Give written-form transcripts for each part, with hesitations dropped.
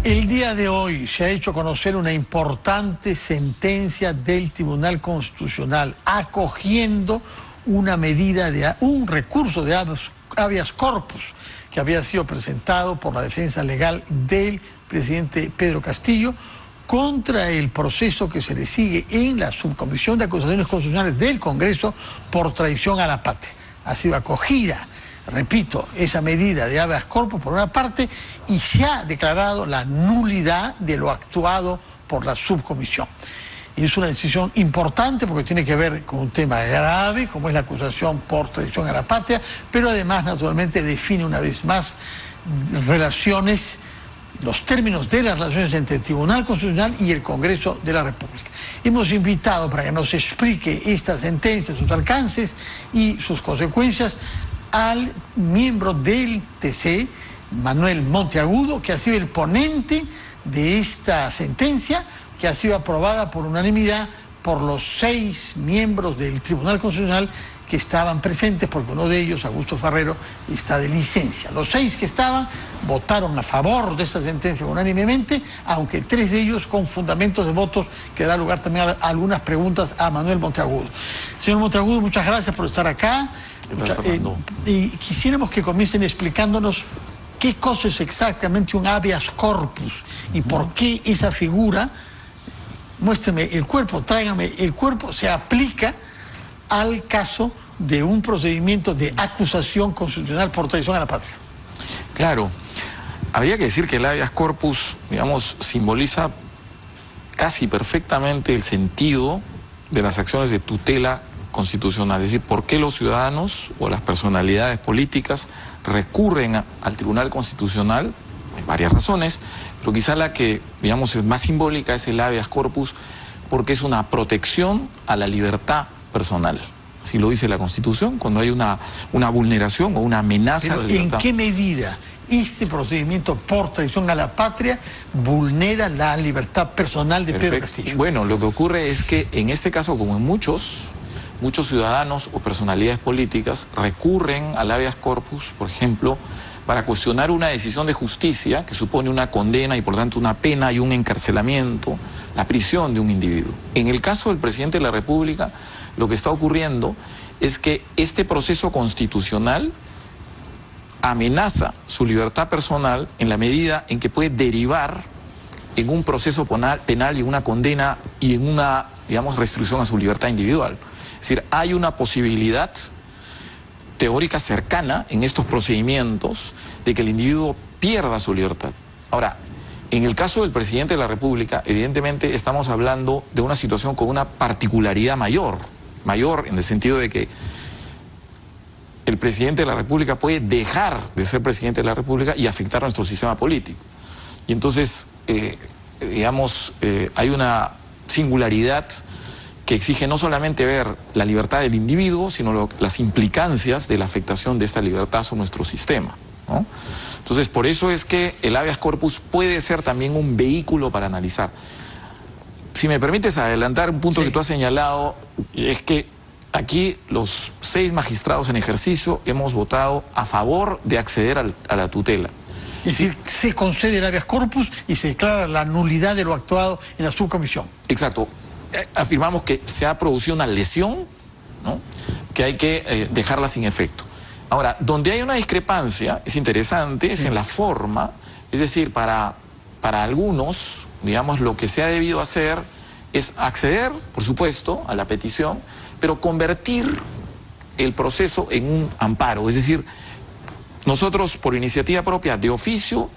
El día de hoy se ha hecho conocer una importante sentencia del Tribunal Constitucional acogiendo una medida de un recurso de habeas corpus que había sido presentado por la defensa legal del presidente Pedro Castillo contra el proceso que se le sigue en la Subcomisión de Acusaciones Constitucionales del Congreso por traición a la patria. Ha sido acogida, repito, esa medida de habeas corpus por una parte y se ha declarado la nulidad de lo actuado por la subcomisión. Y es una decisión importante porque tiene que ver con un tema grave como es la acusación por traición a la patria, pero además naturalmente define una vez más relaciones, los términos de las relaciones entre el Tribunal Constitucional y el Congreso de la República. Hemos invitado para que nos explique esta sentencia, sus alcances y sus consecuencias al miembro del TC, Manuel Monteagudo, que ha sido el ponente de esta sentencia, que ha sido aprobada por unanimidad por los 6 miembros del Tribunal Constitucional que estaban presentes, porque uno de ellos, Augusto Ferrero, está de licencia. Los 6 que estaban votaron a favor de esta sentencia unánimemente, aunque 3 de ellos con fundamentos de votos que da lugar también a algunas preguntas a Manuel Monteagudo. Señor Monteagudo, muchas gracias por estar acá. Y quisiéramos que comiencen explicándonos qué cosa es exactamente un habeas corpus y por qué esa figura, muéstrame el cuerpo, tráigame el cuerpo, se aplica al caso de un procedimiento de acusación constitucional por traición a la patria. Claro, habría que decir que el habeas corpus, digamos, simboliza casi perfectamente el sentido de las acciones de tutela constitucional, es decir, por qué los ciudadanos o las personalidades políticas recurren al Tribunal Constitucional. Hay varias razones, pero quizá la que, digamos, es más simbólica es el habeas corpus porque es una protección a la libertad personal. Así lo dice la Constitución, cuando hay una vulneración o una amenaza. Pero, ¿en qué medida este procedimiento por traición a la patria vulnera la libertad personal de Pedro Castillo? Bueno, lo que ocurre es que en este caso, como en muchos ciudadanos o personalidades políticas recurren al habeas corpus, por ejemplo, para cuestionar una decisión de justicia que supone una condena y por tanto una pena y un encarcelamiento, la prisión de un individuo. En el caso del presidente de la República, lo que está ocurriendo es que este proceso constitucional amenaza su libertad personal en la medida en que puede derivar en un proceso penal y una condena y en una, digamos, restricción a su libertad individual. Es decir, hay una posibilidad teórica cercana en estos procedimientos de que el individuo pierda su libertad. Ahora, en el caso del presidente de la República, evidentemente estamos hablando de una situación con una particularidad mayor en el sentido de que el presidente de la República puede dejar de ser presidente de la República y afectar nuestro sistema político. Y entonces, digamos, hay una singularidad que exige no solamente ver la libertad del individuo, sino las implicancias de la afectación de esta libertad sobre nuestro sistema, ¿no? Entonces, por eso es que el habeas corpus puede ser también un vehículo para analizar. Si me permites adelantar un punto que tú has señalado, es que aquí los 6 magistrados en ejercicio hemos votado a favor de acceder a la tutela. Es decir, se concede el habeas corpus y se declara la nulidad de lo actuado en la subcomisión. Exacto. Afirmamos que se ha producido una lesión, ¿no?, que hay que dejarla sin efecto. Ahora, donde hay una discrepancia, es interesante, es en la forma, es decir, para algunos, digamos, lo que se ha debido hacer es acceder, por supuesto, a la petición, pero convertir el proceso en un amparo. Es decir, nosotros, por iniciativa propia, de oficio,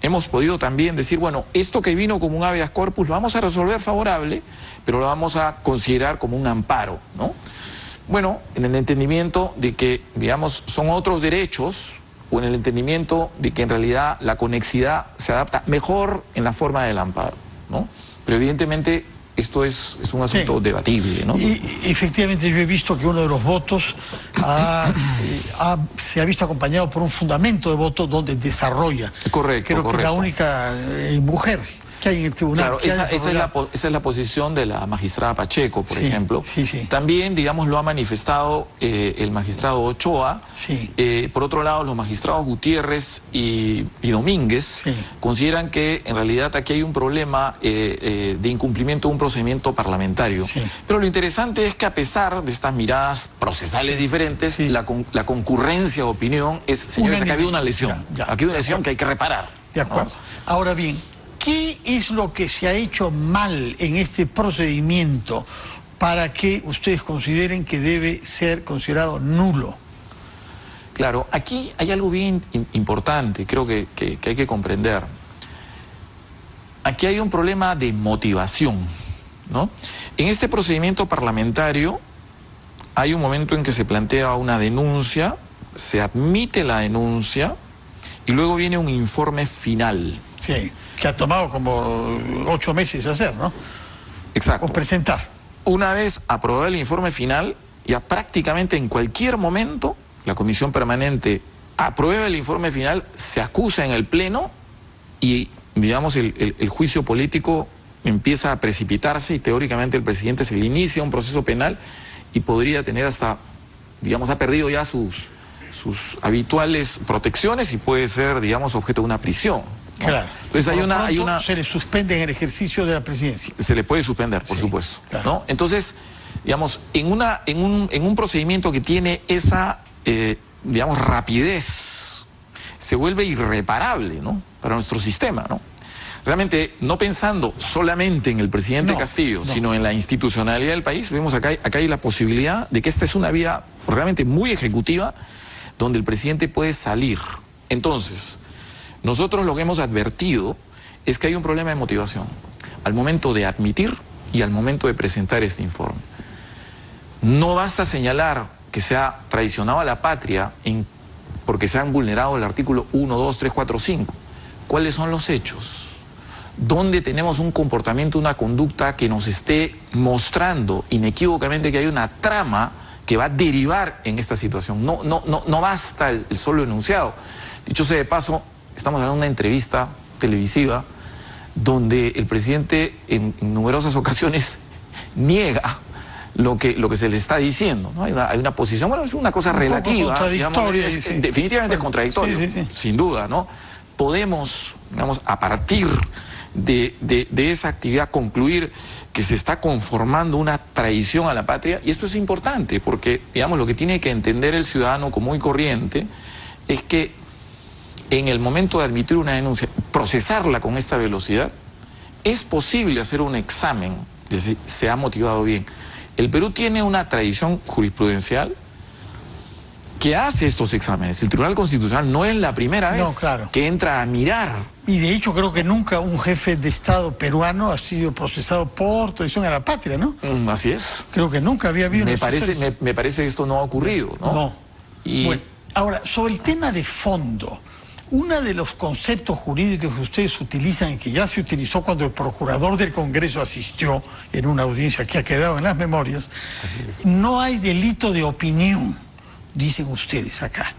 hemos podido también decir, bueno, esto que vino como un habeas corpus lo vamos a resolver favorable, pero lo vamos a considerar como un amparo, ¿no? Bueno, en el entendimiento de que, digamos, son otros derechos, o en el entendimiento de que en realidad la conexidad se adapta mejor en la forma del amparo, ¿no? Pero evidentemente esto es un asunto debatible, ¿no? Y efectivamente yo he visto que uno de los votos se ha visto acompañado por un fundamento de voto donde desarrolla. Correcto. Creo que es la única mujer que hay en el tribunal. Claro, esa es la posición de la magistrada Pacheco, por ejemplo. Sí, sí. También, digamos, lo ha manifestado el magistrado Ochoa. Sí. Por otro lado, los magistrados Gutiérrez y Domínguez consideran que en realidad aquí hay un problema de incumplimiento de un procedimiento parlamentario. Sí. Pero lo interesante es que a pesar de estas miradas procesales diferentes, la concurrencia de opinión es, señores, acá había una lesión. Aquí hay una lesión que hay que reparar. De acuerdo. ¿No? Ahora bien, ¿qué es lo que se ha hecho mal en este procedimiento para que ustedes consideren que debe ser considerado nulo? Claro, aquí hay algo bien importante, creo que hay que comprender. Aquí hay un problema de motivación, ¿no? En este procedimiento parlamentario hay un momento en que se plantea una denuncia, se admite la denuncia y luego viene un informe final. Sí, que ha tomado como 8 meses hacer, ¿no? Exacto. O presentar. Una vez aprobado el informe final, ya prácticamente en cualquier momento la comisión permanente aprueba el informe final, se acusa en el pleno y, digamos, el juicio político empieza a precipitarse y teóricamente el presidente se le inicia un proceso penal y podría tener hasta, digamos, ha perdido ya sus habituales protecciones y puede ser, digamos, objeto de una prisión, ¿no? Claro. Entonces hay una... Se le suspende en el ejercicio de la presidencia. Se le puede suspender, por supuesto, claro, ¿no? Entonces, digamos, en un procedimiento que tiene esa, digamos, rapidez, se vuelve irreparable, ¿no? Para nuestro sistema, ¿no? Realmente, no pensando solamente en el presidente Castillo, sino en la institucionalidad del país, vemos acá hay la posibilidad de que esta es una vía realmente muy ejecutiva, donde el presidente puede salir. Entonces, nosotros lo que hemos advertido es que hay un problema de motivación al momento de admitir y al momento de presentar este informe. No basta señalar que se ha traicionado a la patria porque se han vulnerado el artículo 1, 2, 3, 4, 5. ¿Cuáles son los hechos? ¿Dónde tenemos un comportamiento, una conducta que nos esté mostrando inequívocamente que hay una trama que va a derivar en esta situación? No basta el solo enunciado. Dicho sea de paso, estamos hablando de una entrevista televisiva donde el presidente en numerosas ocasiones niega lo que se le está diciendo, ¿no? Hay una posición, bueno, es una cosa relativa, contradictoria, digamos, definitivamente es contradictorio, sin duda, ¿no? Podemos, digamos, a partir de esa actividad concluir que se está conformando una traición a la patria, y esto es importante porque, digamos, lo que tiene que entender el ciudadano común y corriente es que en el momento de admitir una denuncia, procesarla con esta velocidad, es posible hacer un examen de si se ha motivado bien. El Perú tiene una tradición jurisprudencial que hace estos exámenes. El Tribunal Constitucional no es la primera vez que entra a mirar. Y de hecho creo que nunca un jefe de Estado peruano ha sido procesado por traición a la patria, ¿no? Así es. Creo que nunca había habido... Me parece que esto no ha ocurrido, ¿no? No. Bueno, ahora, sobre el tema de fondo, uno de los conceptos jurídicos que ustedes utilizan y que ya se utilizó cuando el procurador del Congreso asistió en una audiencia que ha quedado en las memorias, no hay delito de opinión, dicen ustedes acá.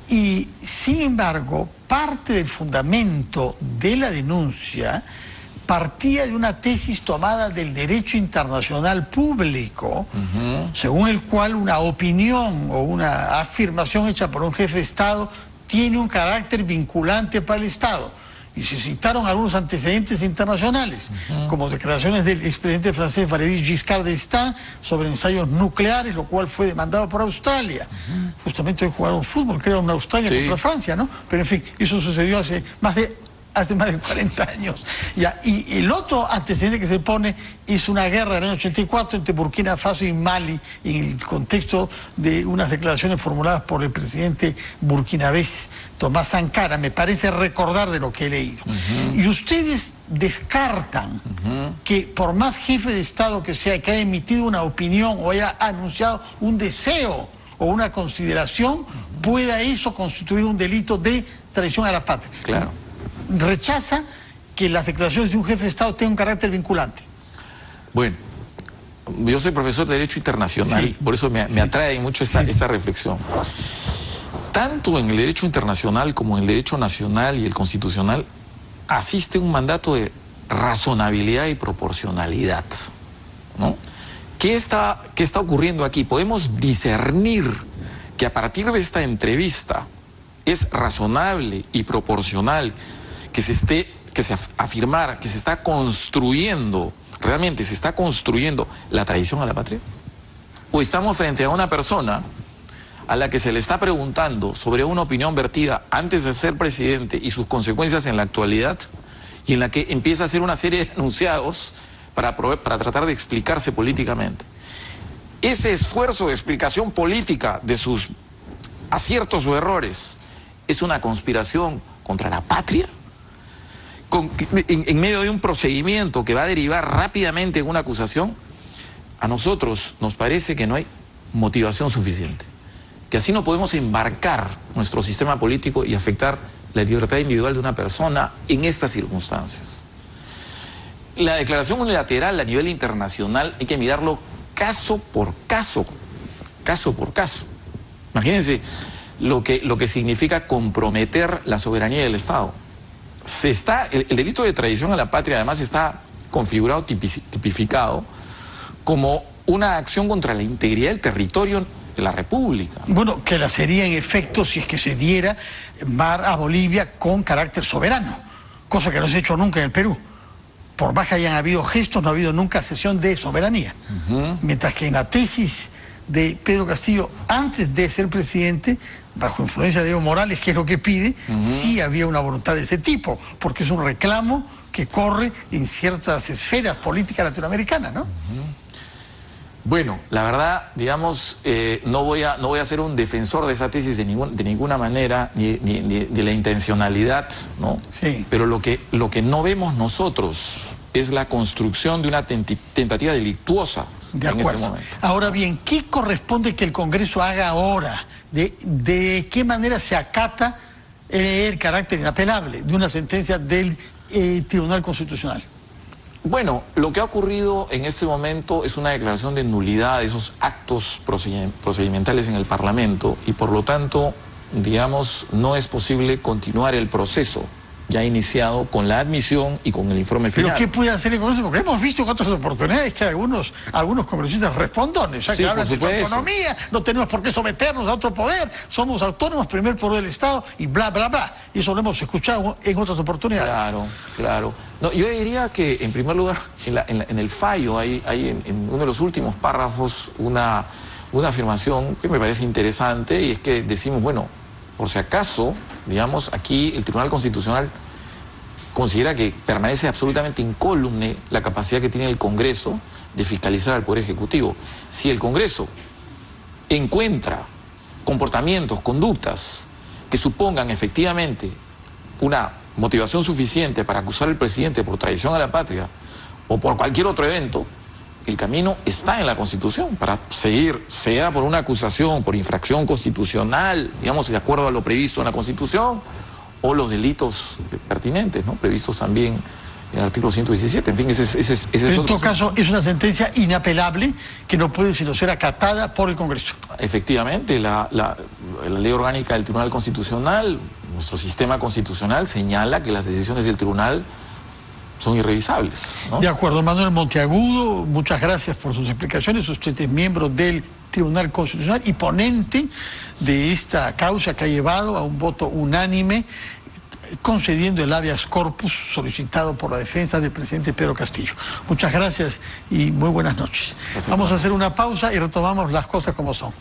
Y, sin embargo, parte del fundamento de la denuncia partía de una tesis tomada del derecho internacional público, según el cual una opinión o una afirmación hecha por un jefe de Estado tiene un carácter vinculante para el Estado. Y se citaron algunos antecedentes internacionales, como declaraciones del expresidente francés Valéry Giscard d'Estaing sobre ensayos nucleares, lo cual fue demandado por Australia. Justamente hoy jugaron fútbol, creo, en Australia contra Francia, ¿no? Pero en fin, eso sucedió hace más de 40 años. Ya, y el otro antecedente que se pone es una guerra del año 84 entre Burkina Faso y Mali, en el contexto de unas declaraciones formuladas por el presidente burkinabés Tomás Sankara. Me parece recordar de lo que he leído. Y ustedes descartan que por más jefe de Estado que sea, que haya emitido una opinión o haya anunciado un deseo o una consideración, pueda eso constituir un delito de traición a la patria. Claro. Rechaza que las declaraciones de un jefe de Estado tengan un carácter vinculante. Bueno, yo soy profesor de Derecho Internacional, por eso me atrae mucho esta reflexión. Tanto en el derecho internacional como en el derecho nacional y el constitucional asiste un mandato de razonabilidad y proporcionalidad, ¿no? ¿Qué está ocurriendo aquí? Podemos discernir que a partir de esta entrevista es razonable y proporcional que se está construyendo, realmente se está construyendo la traición a la patria. O estamos frente a una persona a la que se le está preguntando sobre una opinión vertida antes de ser presidente y sus consecuencias en la actualidad, y en la que empieza a hacer una serie de enunciados para tratar de explicarse políticamente. Ese esfuerzo de explicación política de sus aciertos o errores es una conspiración contra la patria, en medio de un procedimiento que va a derivar rápidamente en una acusación. A nosotros nos parece que no hay motivación suficiente, que así no podemos embarcar nuestro sistema político y afectar la libertad individual de una persona en estas circunstancias. La declaración unilateral a nivel internacional hay que mirarlo caso por caso, caso por caso. Imagínense lo que significa comprometer la soberanía del Estado. El delito de traición a la patria además está configurado, tipificado como una acción contra la integridad del territorio de la República. Bueno, que la sería en efecto si es que se diera mar a Bolivia con carácter soberano, cosa que no se ha hecho nunca en el Perú. Por más que hayan habido gestos, no ha habido nunca cesión de soberanía. Mientras que en la tesis de Pedro Castillo, antes de ser presidente, bajo influencia de Evo Morales, que es lo que pide, sí había una voluntad de ese tipo, porque es un reclamo que corre en ciertas esferas políticas latinoamericanas, ¿no? Bueno, la verdad, digamos, no voy a ser un defensor de esa tesis de ninguna manera, ni de la intencionalidad, ¿no? Sí. Pero lo que no vemos nosotros es la construcción de una tentativa delictuosa en este momento. Ahora bien, ¿qué corresponde que el Congreso haga ahora? ¿De qué manera se acata el carácter inapelable de una sentencia del Tribunal Constitucional? Bueno, lo que ha ocurrido en este momento es una declaración de nulidad de esos actos procedimentales en el Parlamento y por lo tanto, digamos, no es posible continuar el proceso ya iniciado con la admisión y con el informe final. ¿Pero qué puede hacer el Congreso? Porque hemos visto en otras oportunidades que algunos congresistas respondones, o sea, que hablan de su autonomía, no tenemos por qué someternos a otro poder, somos autónomos, primer poder del Estado y bla, bla, bla. Y eso lo hemos escuchado en otras oportunidades. Claro, claro. No, yo diría que, en primer lugar, en el fallo hay en uno de los últimos párrafos una afirmación que me parece interesante, y es que decimos, bueno, por si acaso, digamos, aquí el Tribunal Constitucional considera que permanece absolutamente incólume la capacidad que tiene el Congreso de fiscalizar al Poder Ejecutivo. Si el Congreso encuentra comportamientos, conductas que supongan efectivamente una motivación suficiente para acusar al presidente por traición a la patria o por cualquier otro evento, el camino está en la Constitución para seguir, sea por una acusación, por infracción constitucional, digamos, de acuerdo a lo previsto en la Constitución, o los delitos pertinentes, ¿no?, previstos también en el artículo 117. En fin, ese es en todo caso, es una sentencia inapelable que no puede sino ser acatada por el Congreso. Efectivamente, la ley orgánica del Tribunal Constitucional, nuestro sistema constitucional, señala que las decisiones del tribunal son irrevisables, ¿no? De acuerdo, Manuel Monteagudo, muchas gracias por sus explicaciones. Usted es miembro del Tribunal Constitucional y ponente de esta causa que ha llevado a un voto unánime concediendo el habeas corpus solicitado por la defensa del presidente Pedro Castillo. Muchas gracias y muy buenas noches. Vamos a hacer una pausa y retomamos las cosas como son.